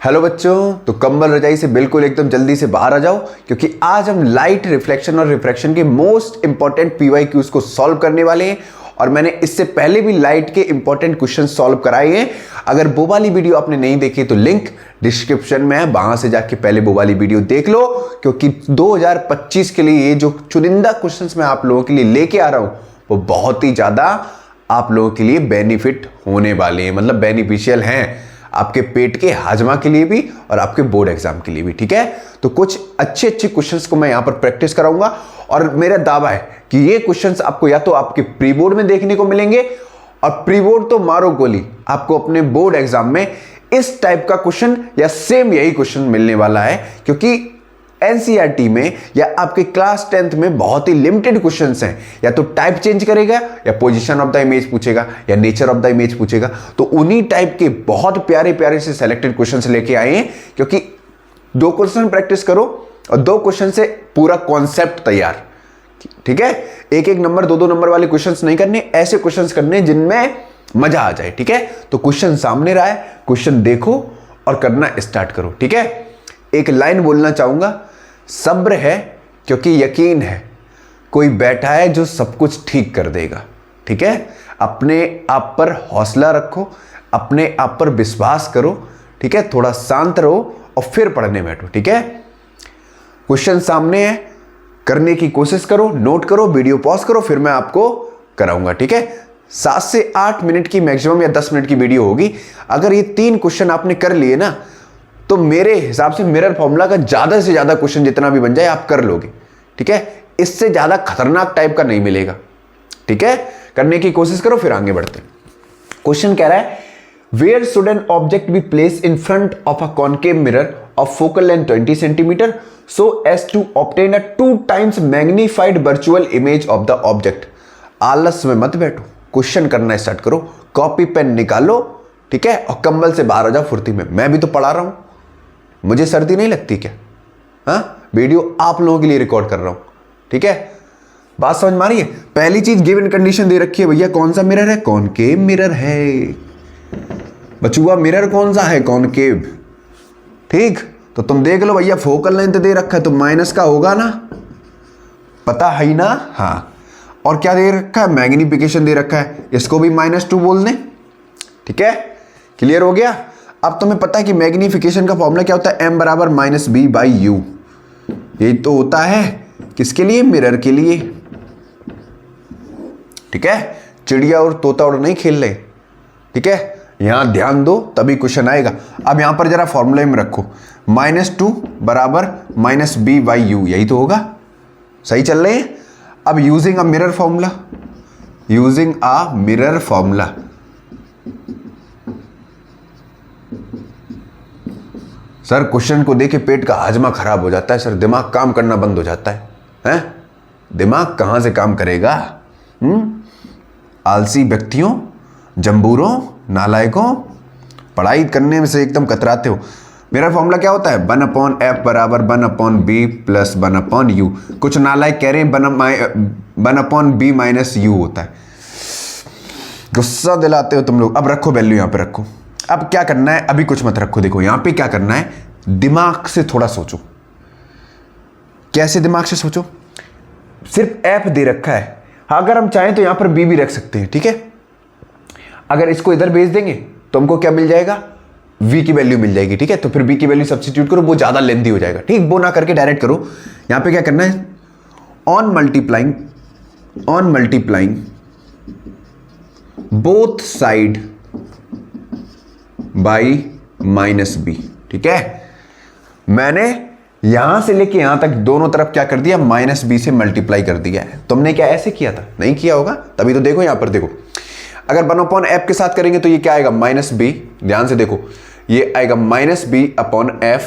Hello बच्चों, तो कंबल रजाई से बिल्कुल एकदम जल्दी से बाहर आ जाओ, क्योंकि आज हम लाइट रिफ्लेक्शन और रिफ्रैक्शन के मोस्ट इंपॉर्टेंट पीवाईक्यूज को सॉल्व करने वाले हैं। और मैंने इससे पहले भी लाइट के इंपॉर्टेंट क्वेश्चन सॉल्व कराए हैं। अगर वो वाली वीडियो आपने नहीं देखी तो लिंक डिस्क्रिप्शन में है, वहां से जाके पहले वो वाली वीडियो देख लो, क्योंकि 2025 के लिए ये जो चुनिंदा क्वेश्चंस मैं आप लोगों के लिए लेके आ रहा हूं वो बहुत ही ज्यादा आप लोगों के लिए बेनिफिट होने वाले हैं, मतलब बेनिफिशियल हैं आपके पेट के हाजमा के लिए भी और आपके बोर्ड एग्जाम के लिए भी। ठीक है, तो कुछ अच्छे क्वेश्चंस को मैं यहां पर प्रैक्टिस कराऊंगा और मेरा दावा है कि ये क्वेश्चंस आपको या तो आपके प्री बोर्ड में देखने को मिलेंगे, और प्री बोर्ड तो मारो गोली, आपको अपने बोर्ड एग्जाम में इस टाइप का क्वेश्चन या सेम यही क्वेश्चन मिलने वाला है, क्योंकि एनसीईआरटी में या आपके क्लास 10th में बहुत ही लिमिटेड क्वेश्चंस हैं। या तो टाइप चेंज करेगा, या पोजीशन ऑफ द इमेज पूछेगा, या नेचर ऑफ द इमेज पूछेगा। तो उन्हीं टाइप के बहुत प्यारे प्यारे से सेलेक्टेड क्वेश्चंस लेके आए हैं, क्योंकि 2 क्वेश्चन प्रैक्टिस करो और 2 क्वेश्चन से पूरा कॉन्सेप्ट तैयार। ठीक है, एक नंबर 2 नंबर वाले क्वेश्चंस नहीं करने, ऐसे क्वेश्चंस करने जिनमें मजा आ जाए। ठीक है, तो क्वेश्चन सामने रहा है, क्वेश्चन देखो और करना स्टार्ट करो। ठीक है, एक लाइन बोलना चाहूंगा, सब्र है क्योंकि यकीन है, कोई बैठा है जो सब कुछ ठीक कर देगा। ठीक है, अपने आप पर हौसला रखो, अपने आप पर विश्वास करो। ठीक है, थोड़ा शांत रहो और फिर पढ़ने बैठो। ठीक है, क्वेश्चन सामने है, करने की कोशिश करो, नोट करो, वीडियो पॉज करो, फिर मैं आपको कराऊंगा। ठीक है, 7 से 8 मिनट की मैक्सिमम या 10 मिनट की वीडियो होगी। अगर ये 3 क्वेश्चन आपने कर लिए ना, तो मेरे हिसाब से मिरर फॉर्मूला का ज्यादा से ज्यादा क्वेश्चन जितना भी बन जाए आप कर लोगे। ठीक है, इससे ज्यादा खतरनाक टाइप का नहीं मिलेगा। ठीक है, करने की कोशिश करो, फिर आगे बढ़ते हैं। क्वेश्चन कह रहा है, where should an object be place in front of a concave mirror of focal length 20 centimetre so as to obtain a 2 times magnified virtual image of the object. आलस में मत बैठो, क्वेश्चन करना स्टार्ट करो, copy pen निकालो। ठीक है, और कंबल से बाहर आ जाओ फुर्ती में। मैं भी तो पढ़ा रहा हूं, मुझे सर्दी नहीं लगती क्या? हाँ, वीडियो आप लोगों के लिए रिकॉर्ड कर रहा हूं। ठीक है, बात समझ में आ रही है? पहली चीज गिवन कंडीशन दे रखी है भैया, कौन सा मिरर है? कॉनकेव मिरर है। बचुआ मिरर कौन सा है? कॉनकेव। ठीक, तो तुम देख लो भैया, फोकल लेंथ दे रखा है तो माइनस का होगा ना, पता है ना? हाँ, और क्या दे रखा है? मैग्निफिकेशन दे रखा है, इसको भी -2 बोल दें। ठीक है, क्लियर हो गया? अब तुम्हें पता है कि मैग्निफिकेशन का फॉर्मूला क्या होता है? m बराबर -b/u। यही तो होता है किसके लिए? मिरर के लिए। ठीक है, चिड़िया और तोता उड़ नहीं खेल रहे। ठीक है, यहां ध्यान दो तभी क्वेश्चन आएगा। अब यहां पर जरा फॉर्मूले में रखो, -2 बराबर -b/u, यही तो होगा। सही चल रहे हैं? अब using a mirror formula, using a mirror formula, sir question को देखे पेट का हाजमा खराब हो जाता है सर, दिमाग काम करना बंद हो जाता है। हैं? दिमाग कहां से काम करेगा? आलसी व्यक्तियों, जंबूरों, नालायकों, पढ़ाई करने में से एकदम कतराते हो। मेरा फॉर्मूला क्या होता है? 1/f बराबर 1/b प्लस 1/u। कुछ नालायक कह रहे हैं 1/b - u होता है। गुस्सा दिलाते हो तुम लोग। अब रखो वैल्यू, यहां पे रखो। अब क्या करना है? अभी कुछ मत रखो, देखो यहां पे क्या करना है, दिमाग से थोड़ा सोचो। कैसे दिमाग से सोचो? सिर्फ f दे रखा है, अगर हम चाहें तो यहां पर b भी रख सकते हैं। ठीक है, अगर इसको इधर भेज देंगे तो हमको क्या मिल जाएगा? v की वैल्यू मिल जाएगी। ठीक है, तो फिर b की वैल्यू सब्स्टिट्यूट करो, वो ज्यादा लेंथी हो जाएगा। ठीक, वो ना करके डायरेक्ट करो। यहां पे क्या करना है? On multiplying both side by -b। ठीक है, मैंने यहां से लेके यहां तक दोनों तरफ क्या कर दिया? -b से मल्टीप्लाई कर दिया है। तुमने क्या ऐसे किया था? नहीं किया होगा, तभी तो देखो यहां पर देखो, अगर 1/f के साथ करेंगे तो ये क्या आएगा? -b। ध्यान से देखो, ये आएगा -b/f,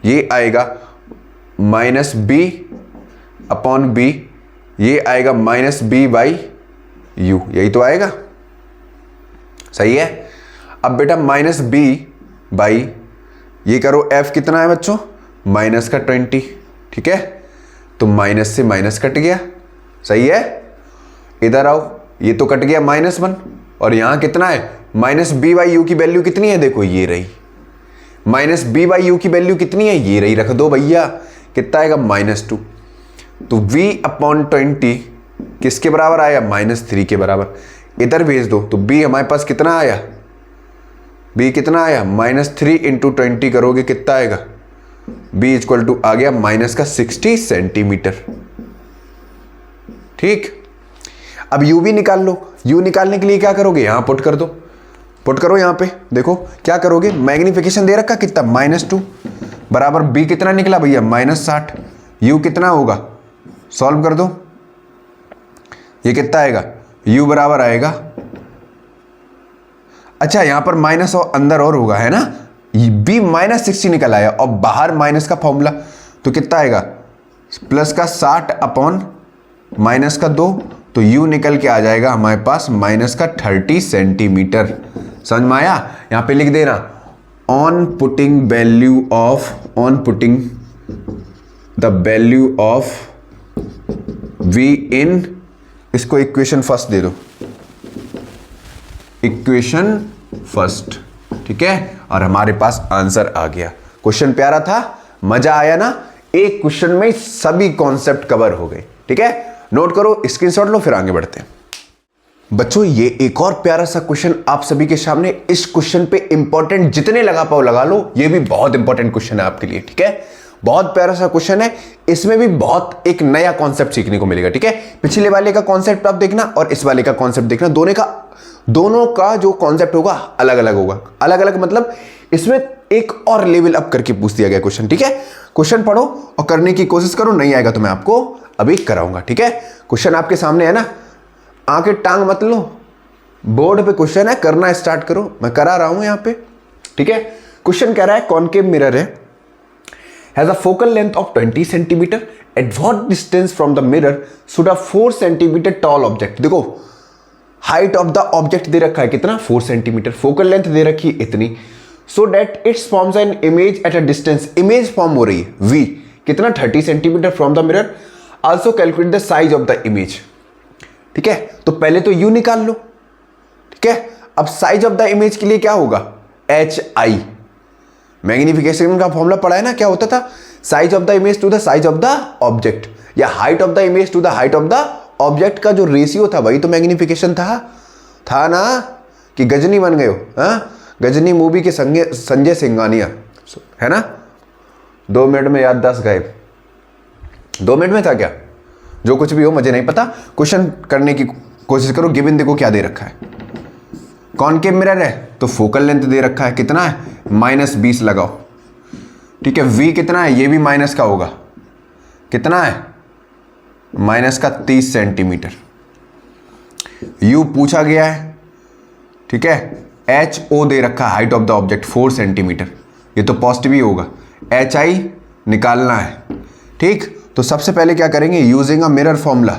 ये आएगा -b/b, ये आएगा -b/u, यही तो आएगा। सही है? अब बेटा -b/ ये करो, f कितना है बच्चों? -20। ठीक है, तो माइनस से माइनस कट गया। सही है? इधर आओ, ये तो कट गया -1, और यहां कितना है? -b/u की वैल्यू कितनी है? देखो ये रही माइनस बी बाई यू की वैल्यू कितनी है, ये रही, रख दो भैया, कितना आएगा -2। तो v अपॉन 20 किसके बराबर आया, -3 के बराबर। इधर भेज दो तो b हमारे पास कितना आया, b कितना आया, -3 इंटू 20 करोगे कितना आएगा, b इक्वल टू आ गया -60 सेंटीमीटर। ठीक, अब u भी निकाल लो। u निकालने के लिए क्या करोगे, यहां पुट कर दो, पुट करो यहां पे, देखो क्या करोगे, मैग्निफिकेशन दे रखा कितना, -2 बराबर b कितना निकला भैया, -60। u कितना होगा, सॉल्व कर दो, ये कितना आएगा, u बराबर आएगा, अच्छा यहां पर माइनस और अंदर और होगा है ना, b -60 निकल आया और बाहर माइनस का फॉर्मूला, तो कितना आएगा, प्लस का 60 अपॉन माइनस का 2, तो u निकल के आ जाएगा हमारे पास माइनस का 30 सेंटीमीटर। समझ में आया, यहां पे लिख देना on putting the value of v इन, इसको इक्वेशन फर्स्ट दे दो, इक्वेशन फर्स्ट, ठीक है, और हमारे पास आंसर आ गया। क्वेश्चन प्यारा था, मजा आया ना, एक क्वेश्चन में सभी कॉन्सेप्ट कवर हो गए। ठीक है, नोट करो, स्क्रीनशॉट लो, फिर आगे बढ़ते हैं। बच्चों ये एक और प्यारा सा क्वेश्चन आप सभी के सामने, इस क्वेश्चन पे इंपॉर्टेंट जितने लगा पाओ लगा लो, ये भी बहुत इंपॉर्टेंट क्वेश्चन है आपके लिए। ठीक है, बहुत प्यारा सा क्वेश्चन है, इसमें भी बहुत एक नया कॉन्सेप्ट सीखने को मिलेगा। ठीक है, पिछले वाले का कॉन्सेप्ट आप देखना और इस वाले का कॉन्सेप्ट देखना, दोनों का जो कॉन्सेप्ट होगा अलग अलग होगा। अलग अलग मतलब इसमें एक और लेवल अप करके पूछ दिया गया क्वेश्चन। ठीक है, क्वेश्चन पढ़ो और करने की कोशिश करो, नहीं आएगा तो मैं आपको अभी कराऊंगा। ठीक है, क्वेश्चन आपके सामने है ना, आंखें टांग मत लो, बोर्ड पे क्वेश्चन है, करना स्टार्ट करो, मैं करा रहा हूं यहां पे। ठीक है, क्वेश्चन कह रहा है कॉनकेव मिरर है, has a focal length of 20 centimeter. At what distance from the mirror should a 4 centimeter tall object, देखो height of the object they रखा है कितना, 4 सेंटीमीटर, फोकल लेंथ दे रखी है इतनी, so that it's forms an image at a distance, image form हो रही है v कितना 30 centimetre from the mirror, also calculate the size of the image. ठीक है, तो पहले तो u निकाल लो। ठीक है, अब साइज ऑफ द इमेज के लिए क्या होगा, hi, मैग्निफिकेशन का फॉर्मूला पढ़ा है ना, क्या होता था, size of the image to the size of the object, या height of the image to the height of the object का जो रेशियो था वही तो मैग्निफिकेशन था ना, कि गजनी बन गए हो, हाँ, गजनी मूवी के संजय सिंघानिया है ना, 2 मिनट में याददाश्त गायब, 2 मिनट में था क्या, जो कुछ भी हो मुझे नहीं पता, क्वेश्चन करने की कोशिश करो। गिवन देखो क्या दे रखा है, कॉनकेव मिरर है तो फोकल लेंथ दे रखा है कितना है, -20 लगाओ। ठीक है, v कितना है, ये भी माइनस का होगा, कितना है, -30 सेंटीमीटर। u पूछा गया है, ठीक है, ho दे रखा है, height of the object 4 centimetre, ये तो पॉजिटिव ही होगा, hi निकालना है। ठीक, तो सबसे पहले क्या करेंगे, using a mirror formula,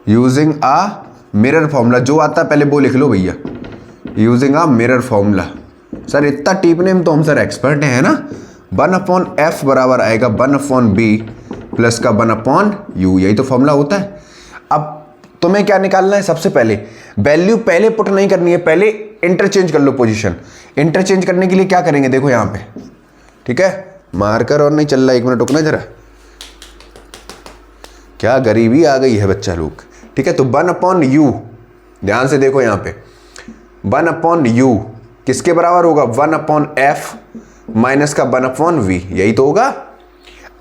using a mirror formula, जो आता है पहले वो लिख लो भैया, using a mirror formula. Sir इतना टीपने में तो हम सर एक्सपर्ट हैं, है ना, 1/f बराबर आएगा 1/b प्लस का 1/u, यही तो फॉर्मूला होता है। अब तुम्हें क्या निकालना है, सबसे पहले वैल्यू पहले पुट नहीं करनी है, पहले इंटरचेंज कर लो पोजीशन। इंटरचेंज करने के लिए क्या करेंगे, देखो यहां पे, ठीक है, मार्कर और नहीं चल रहा, 1 मिनट रुकना जरा, क्या गरीबी आ गई है बच्चा लोग। ठीक है, तो 1/u, ध्यान से देखो यहां पे, 1/u किसके बराबर होगा, 1/f माइनस का 1/v, यही तो होगा।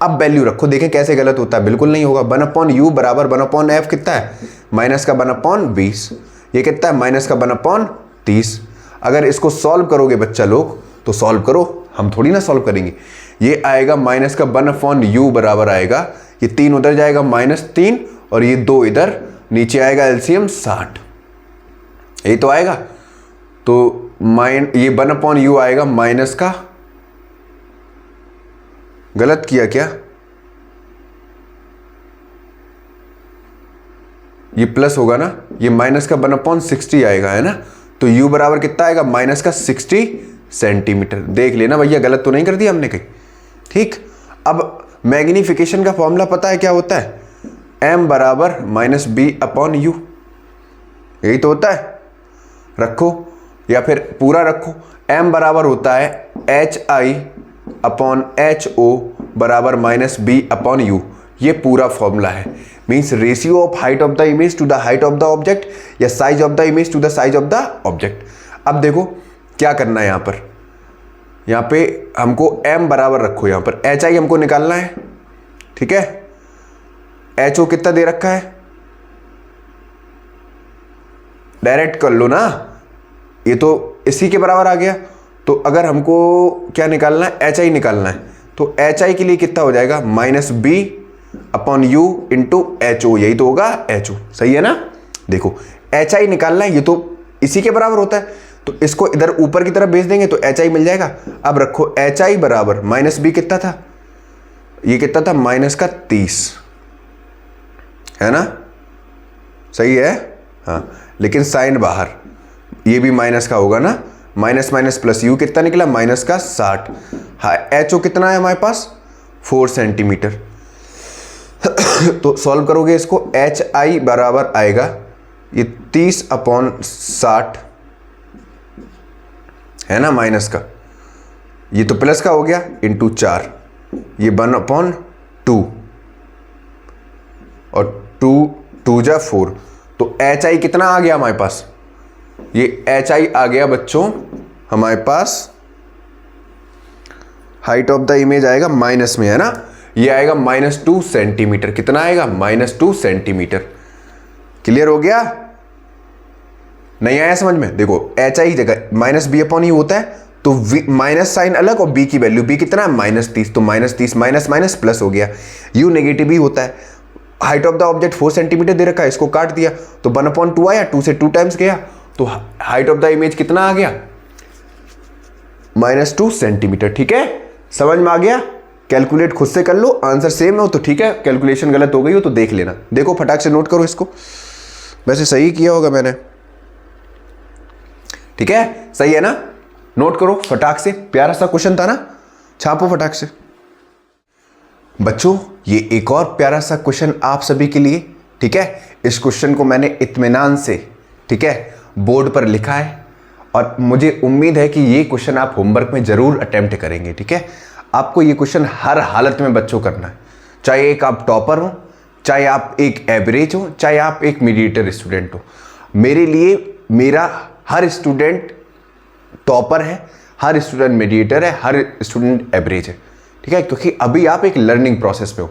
अब वैल्यू रखो, देखें कैसे गलत होता है, बिल्कुल नहीं होगा। 1/u बराबर 1/f कितना है, माइनस का 1/20, ये कितना है, माइनस का 1/30। अगर इसको सॉल्व करोगे बच्चा लोग तो सॉल्व करो, हम थोड़ी ना सॉल्व करेंगे, ये आएगा माइनस का 1/u बराबर आएगा, ये 3 उधर जाएगा -3 और ये 2 इधर, नीचे आएगा एलसीएम 60, यही तो आएगा। तो ये 1/u आएगा माइनस का, गलत किया क्या, ये प्लस होगा ना, ये माइनस का 1/60 आएगा, है ना, तो u बराबर कितना आएगा, माइनस का 60 सेंटीमीटर। देख लेना भैया, गलत तो नहीं कर दिया हमने कहीं। ठीक, अब मैग्निफिकेशन का फॉर्मूला पता है क्या होता है, m बराबर -b/u, यही तो होता है, रखो या फिर पूरा रखो, m बराबर होता है HI/HO बराबर -B/U। ये पूरा फॉर्मूला है। Means ratio of height of the image to the height of the object या size of the image to the size of the object. अब देखो क्या करना है, यहाँ पे हमको m बराबर रखो, यहाँ पर HI हमको निकालना है, ठीक है। HO कितना दे रखा है, डायरेक्ट कर लो ना, ये तो इसी के बराबर आ गया। तो अगर हमको क्या निकालना है, HI निकालना है, तो HI के लिए कितना हो जाएगा -B/U इंटू HO, यही तो होगा HO, सही है ना। देखो HI निकालना है, ये तो इसी के बराबर होता है, तो इसको इधर ऊपर की तरफ भेज देंगे तो HI मिल जाएगा। अब रखो HI बराबर -B कितना था, ये कितना था -30, है ना, सही है। हाँ, लेकिन साइन बाहर, ये भी माइनस का होगा ना, माइनस माइनस प्लस, यू कितना निकला -60। हाँ, HO कितना है हमारे पास 4 सेंटीमीटर। तो सॉल्व करोगे इसको, HI बराबर आएगा ये 30/60, है ना, माइनस का, ये तो प्लस का हो गया, इंटू 4, ये 1/2 और 2 जा 4। तो HI कितना आ गया हमारे पास, ये HI आ गया बच्चों हमारे पास, हाइट ऑफ द इमेज आएगा माइनस में, है ना, ये आएगा -2 सेंटीमीटर। कितना आएगा, -2 सेंटीमीटर। क्लियर हो गया, नहीं आया समझ में। देखो HI जगह -B/U होता है, तो माइनस साइन अलग और B की वैल्यू, B कितना है -30, तो -30 माइनस माइनस प्लस हो गया। U नेगेटिव ही होता है। Height of the object 4 centimetre दे रखा है, इसको काट दिया तो 1/2 आया, 2 से 2 टाइम्स गया, तो हाइट ऑफ द इमेज कितना आ गया, -2 सेंटीमीटर। ठीक है, समझ में आ गया। कैलकुलेट खुद से कर लो, आंसर सेम हो तो ठीक है, कैलकुलेशन गलत हो गई हो तो देख लेना। देखो फटाक से नोट करो इसको, वैसे सही किया होगा मैंने, ठीक है, सही है ना, नोट करो फटाक से। प्यारा सा क्वेश्चन था ना, छापो फटाक से। बच्चों ये एक और प्यारा सा क्वेश्चन आप सभी के लिए, ठीक है। इस क्वेश्चन को मैंने इत्मीनान से, ठीक है, बोर्ड पर लिखा है और मुझे उम्मीद है कि ये क्वेश्चन आप होमवर्क में जरूर अटेम्प्ट करेंगे, ठीक है। आपको ये क्वेश्चन हर हालत में बच्चों करना है, चाहे एक आप टॉपर हो, चाहे आप एक एवरेज हो, चाहे आप एक मीडिएटर स्टूडेंट हो। मेरे लिए मेरा हर स्टूडेंट टॉपर है, हर स्टूडेंट मीडिएटर है, हर स्टूडेंट एवरेज है, ठीक है, क्योंकि अभी आप एक लर्निंग प्रोसेस पे हो,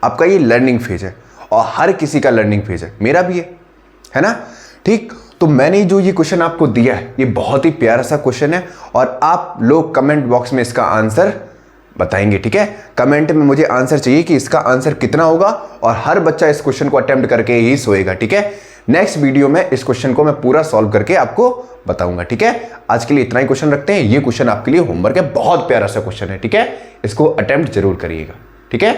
आपका ये लर्निंग फेज है और हर किसी का लर्निंग फेज है, मेरा भी है ना, ठीक। तो मैंने जो ये क्वेश्चन आपको दिया है, ये बहुत ही प्यारा सा क्वेश्चन है और आप लोग कमेंट बॉक्स में इसका आंसर बताएंगे, ठीक है। कमेंट में मुझे आंसर चाहिए कि इसका आंसर कितना होगा और हर बच्चा इस क्वेश्चन को अटेम्प्ट करके ही सोएगा, ठीक है। नेक्स्ट वीडियो में इस क्वेश्चन को मैं पूरा सॉल्व करके आपको बताऊंगा, ठीक है। आज के लिए इतना ही क्वेश्चन रखते हैं। ये क्वेश्चन आपके लिए होमवर्क है, बहुत प्यारा सा क्वेश्चन है, ठीक है। इसको अटेम्प्ट जरूर करिएगा, ठीक है।